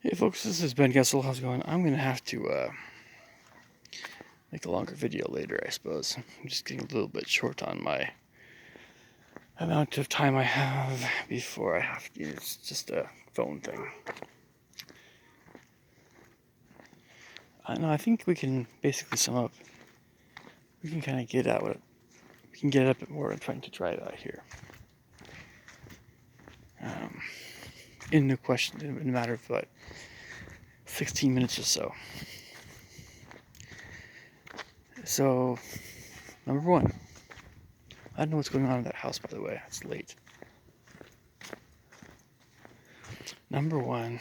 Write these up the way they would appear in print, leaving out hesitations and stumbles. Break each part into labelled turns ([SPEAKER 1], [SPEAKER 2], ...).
[SPEAKER 1] Hey folks, this is Ben Gessel. How's it going? I'm going to have to make a longer video later, I suppose. I'm just getting a little bit short on my amount of time I have before I have to. It's just a phone thing. I think we can basically sum up. We can kind of get at what we can get at it more. I'm trying to drive out here. In the question, in a matter of what, 16 minutes or so. So, number one, I don't know what's going on in that house, by the way. It's late. Number one,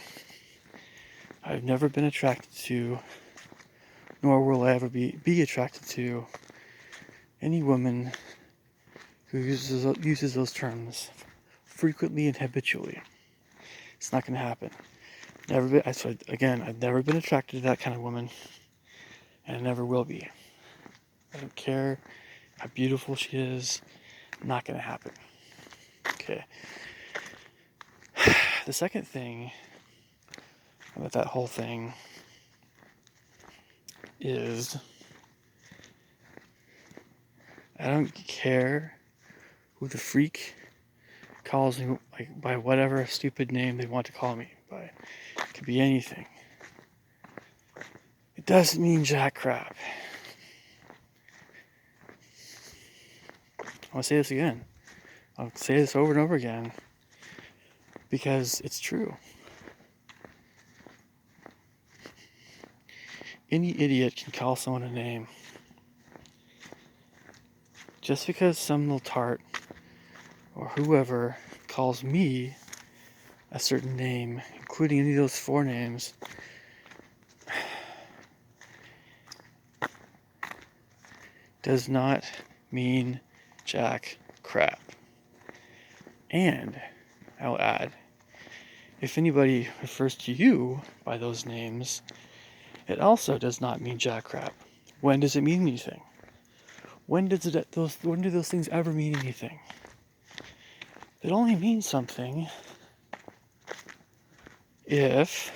[SPEAKER 1] I've never been attracted to, nor will I ever be attracted to, any woman who uses those terms frequently and habitually. It's not going to happen. I've never been attracted to that kind of woman, and I never will be. I don't care how beautiful she is. Not going to happen. Okay. The second thing about that whole thing is I don't care who the freak calls me, like, by whatever stupid name they want to call me by. It could be anything. It doesn't mean jack crap. I'll say this again. I'll say this over and over again because it's true. Any idiot can call someone a name. Just because some little tart or whoever calls me a certain name, including any of those 4 names, does not mean jack crap. And I'll add, if anybody refers to you by those names, it also does not mean jack crap. When does it mean anything? When do those things ever mean anything? It only means something if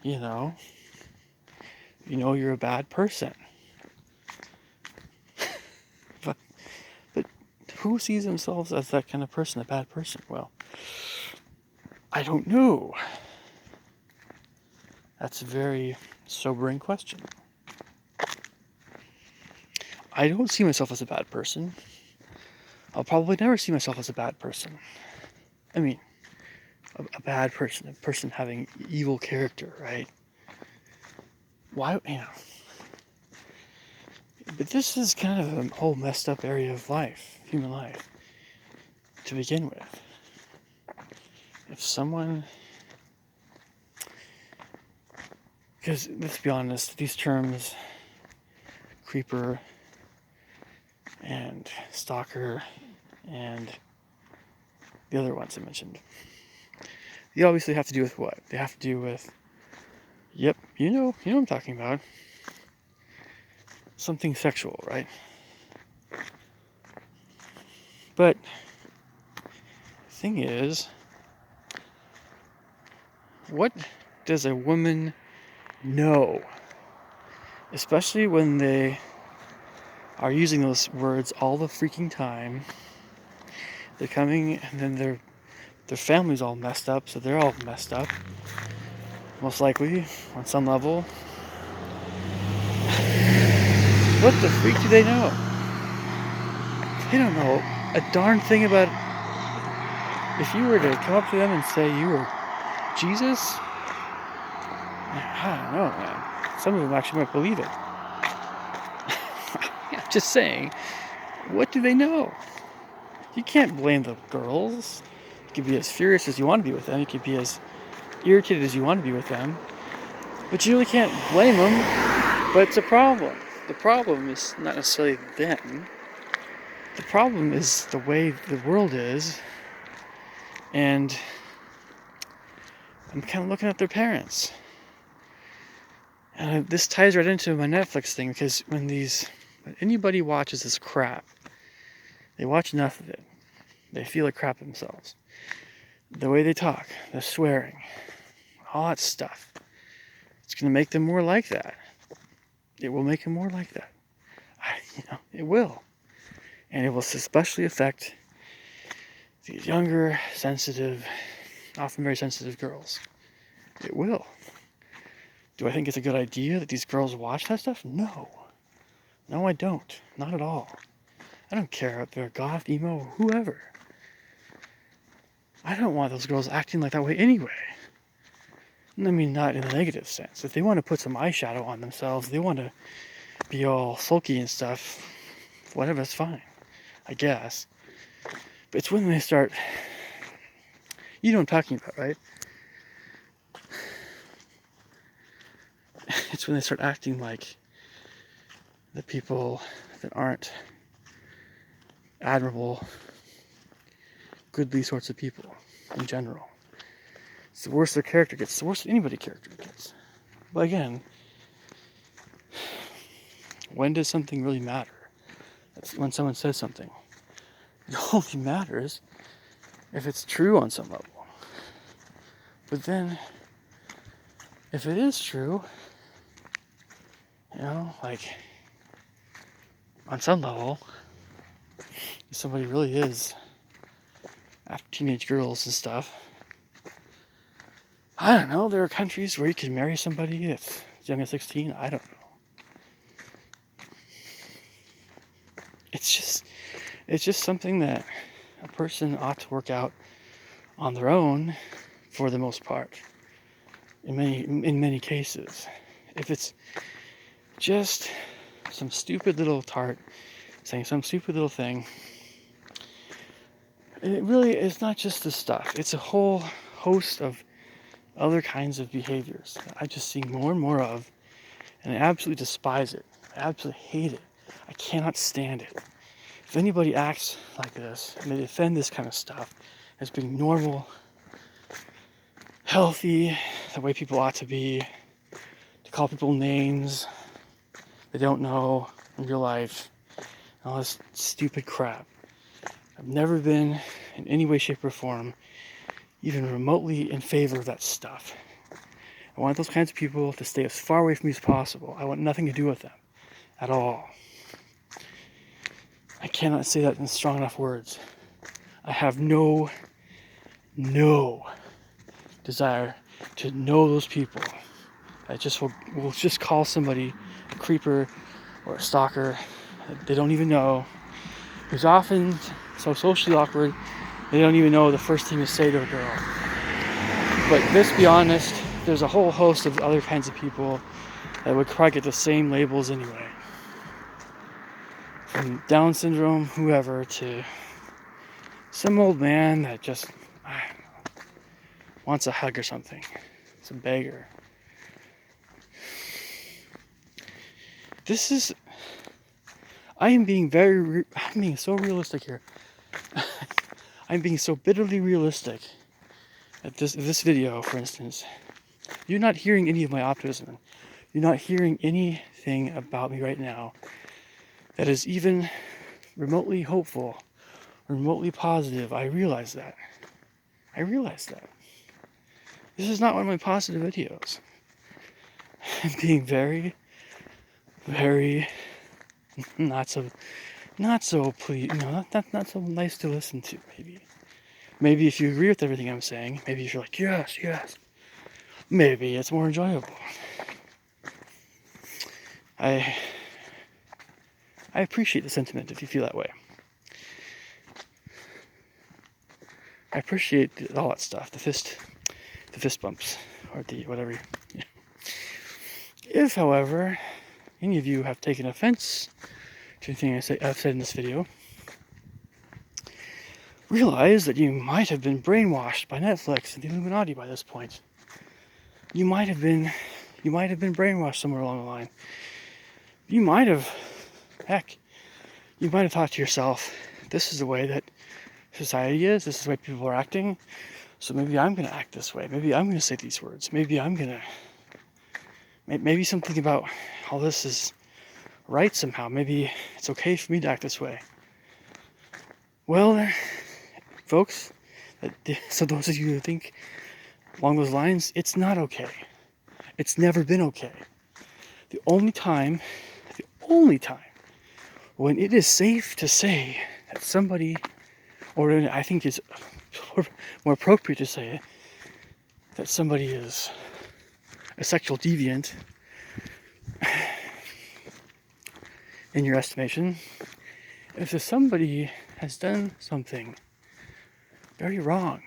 [SPEAKER 1] you know you're a bad person. But who sees themselves as that kind of person, a bad person? Well, I don't know. That's a very sobering question. I don't see myself as a bad person. I'll probably never see myself as a bad person. I mean, a bad person, a person having evil character, right? Why, But this is kind of a whole messed up area of life, human life, to begin with. If someone... Because, let's be honest, these terms, creeper and stalker and the other ones I mentioned, they obviously have to do with what? They have to do with, yep, you know what I'm talking about. Something sexual, right? But the thing is, what does a woman know? Especially when they are using those words all the freaking time. They're coming, and then their family's all messed up, so they're all messed up. Most likely, on some level. What the freak do they know? They don't know a darn thing about it. If you were to come up to them and say you were Jesus, I don't know, man. Some of them actually might believe it. I'm just saying, what do they know? You can't blame the girls. You can be as furious as you want to be with them. You can be as irritated as you want to be with them. But you really can't blame them. But it's a problem. The problem is not necessarily them. The problem is the way the world is. And I'm kind of looking at their parents. And this ties right into my Netflix thing, because when anybody watches this crap, they watch enough of it. They feel like crap themselves. The way they talk, the swearing, all that stuff. It's going to make them more like that. It will make them more like that. It will. And it will especially affect these younger, sensitive, often very sensitive girls. It will. Do I think it's a good idea that these girls watch that stuff? No. No, I don't. Not at all. I don't care if they're goth, emo, or whoever. I don't want those girls acting like that way anyway. I mean, not in a negative sense. If they want to put some eyeshadow on themselves, they want to be all sulky and stuff, whatever, that's fine, I guess. But it's when they start, you know what I'm talking about, right? It's when they start acting like the people that aren't admirable, goodly sorts of people in general. It's the worse their character gets, the worse anybody's character gets. But again, when does something really matter? That's when someone says something. It only matters if it's true on some level. But then, if it is true, like, on some level, if somebody really is after teenage girls and stuff, I don't know, there are countries where you can marry somebody that's as young as 16, I don't know. It's just something that a person ought to work out on their own for the most part. In many cases. If it's just some stupid little tart saying some stupid little thing, it really is not just this stuff. It's a whole host of other kinds of behaviors that I just see more and more of, and I absolutely despise it. I absolutely hate it. I cannot stand it. If anybody acts like this and they defend this kind of stuff as being normal, healthy, the way people ought to be, to call people names they don't know in real life, and all this stupid crap. I've never been in any way, shape, or form even remotely in favor of that stuff. I want those kinds of people to stay as far away from me as possible. I want nothing to do with them at all. I cannot say that in strong enough words. I have no desire to know those people. I just will just call somebody a creeper or a stalker that they don't even know, who's often so socially awkward they don't even know the first thing to say to a girl. But let's be honest, there's a whole host of other kinds of people that would probably get the same labels anyway. From Down syndrome, whoever, to some old man that just, I don't know, wants a hug or something. It's a beggar. I'm being so realistic here. I'm being so bitterly realistic at this video, for instance. You're not hearing any of my optimism. You're not hearing anything about me right now that is even remotely hopeful, remotely positive. I realize that. This is not one of my positive videos. I'm being very, very not so pleased, not so nice to listen to, maybe if you agree with everything I'm saying, maybe if you're like, yes, maybe it's more enjoyable. I appreciate the sentiment if you feel that way. I appreciate all that stuff, the fist bumps, or the whatever. Yeah. If, however, any of you have taken offense to anything I've said in this video, realize that you might have been brainwashed by Netflix and the Illuminati by this point. You might have been brainwashed somewhere along the line. You might have thought to yourself, this is the way that society is, this is the way people are acting, so maybe I'm going to act this way, maybe I'm going to say these words, maybe something about all this is right somehow, maybe it's okay for me to act this way. Well, folks, so those of you who think along those lines, it's not okay. It's never been okay. The only time when it is safe to say that somebody, or I think it's more appropriate to say that somebody is a sexual deviant in your estimation, if somebody has done something very wrong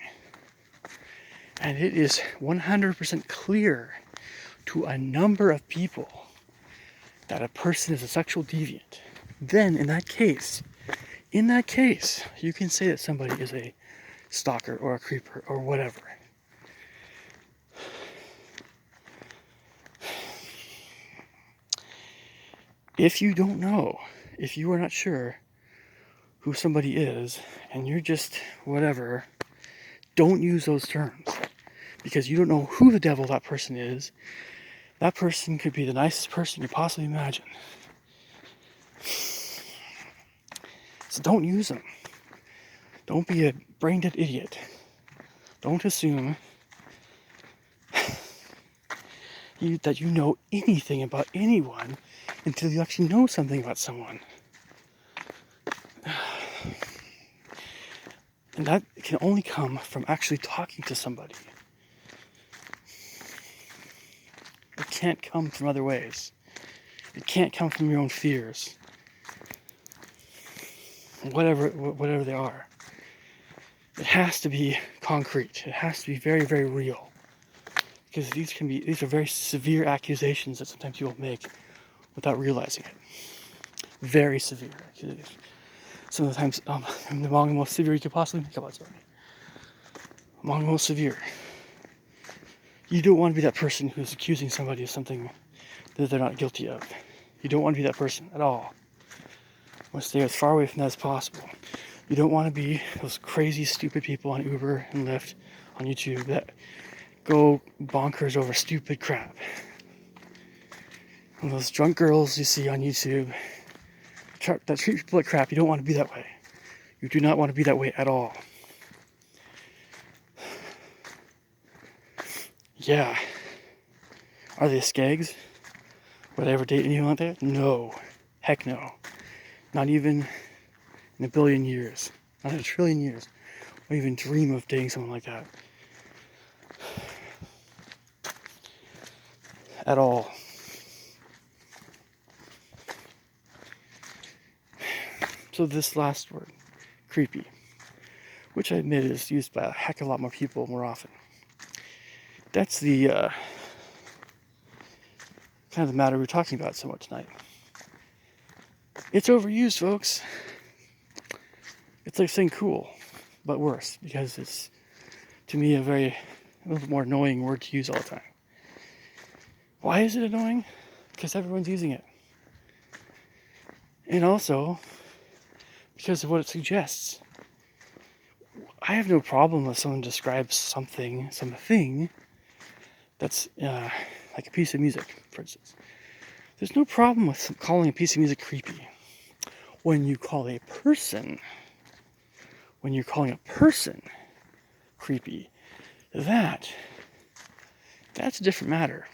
[SPEAKER 1] and it is 100% clear to a number of people that a person is a sexual deviant, then in that case, you can say that somebody is a stalker or a creeper or whatever. If you don't know, if you are not sure who somebody is and you're just whatever, don't use those terms, because you don't know who the devil that person is. That person could be the nicest person you could possibly imagine. So don't use them. Don't be a brain-dead idiot. Don't assume that you know anything about anyone until you actually know something about someone. And that can only come from actually talking to somebody. It can't come from other ways. It can't come from your own fears. Whatever they are. It has to be concrete. It has to be very, very real. Because these are very severe accusations that sometimes people make without realizing it. Very severe accusations. Sometimes among the most severe you could possibly make about somebody. Among the most severe. You don't want to be that person who's accusing somebody of something that they're not guilty of. You don't want to be that person at all. You want to stay as far away from that as possible. You don't want to be those crazy, stupid people on Uber and Lyft on YouTube that go bonkers over stupid crap. And those drunk girls you see on YouTube that treat people like crap, you don't want to be that way. You do not want to be that way at all. Yeah. Are they skags? Would I ever date anyone like that? No. Heck no. Not even in a billion years. Not in a trillion years. Or even dream of dating someone like that. At all. So this last word, creepy, which I admit is used by a heck of a lot more people more often. That's the kind of the matter we're talking about somewhat tonight. It's overused, folks. It's like saying cool, but worse, because it's, to me, a little bit more annoying word to use all the time. Why is it annoying? Because everyone's using it. And also, because of what it suggests. I have no problem if someone describes something that's like a piece of music, for instance. There's no problem with calling a piece of music creepy. When you call a person, when you're calling a person creepy, that's a different matter.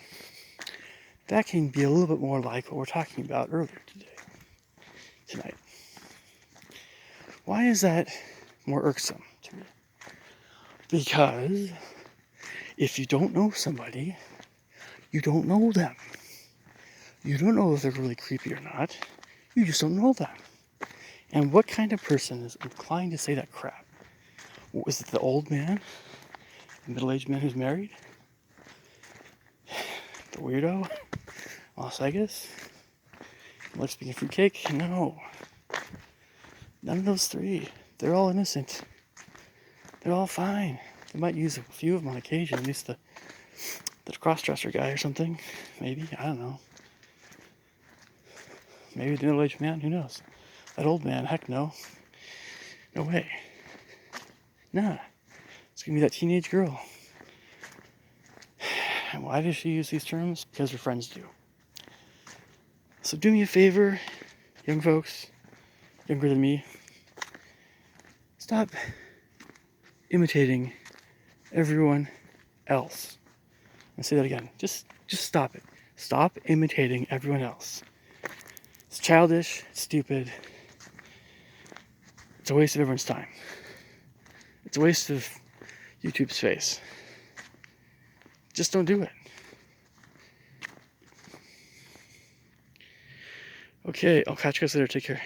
[SPEAKER 1] That can be a little bit more like what we're talking about earlier tonight. Why is that more irksome to me? Because if you don't know somebody, you don't know them. You don't know if they're really creepy or not. You just don't know them. And what kind of person is inclined to say that crap? Is it the old man? The middle-aged man who's married? The weirdo? Las Vegas? Like speaking fruitcake? No. None of those three. They're all innocent. They're all fine. They might use a few of them on occasion, at least the cross-dresser guy or something. Maybe, I don't know. Maybe the middle-aged man, who knows? That old man, heck no. No way. Nah. It's gonna be that teenage girl. And why does she use these terms? Because her friends do. So do me a favor, young folks, younger than me. Stop imitating everyone else. I'll say that again. Just stop it. Stop imitating everyone else. It's childish, it's stupid. It's a waste of everyone's time. It's a waste of YouTube's face. Just don't do it. Okay, I'll catch you guys later. Take care.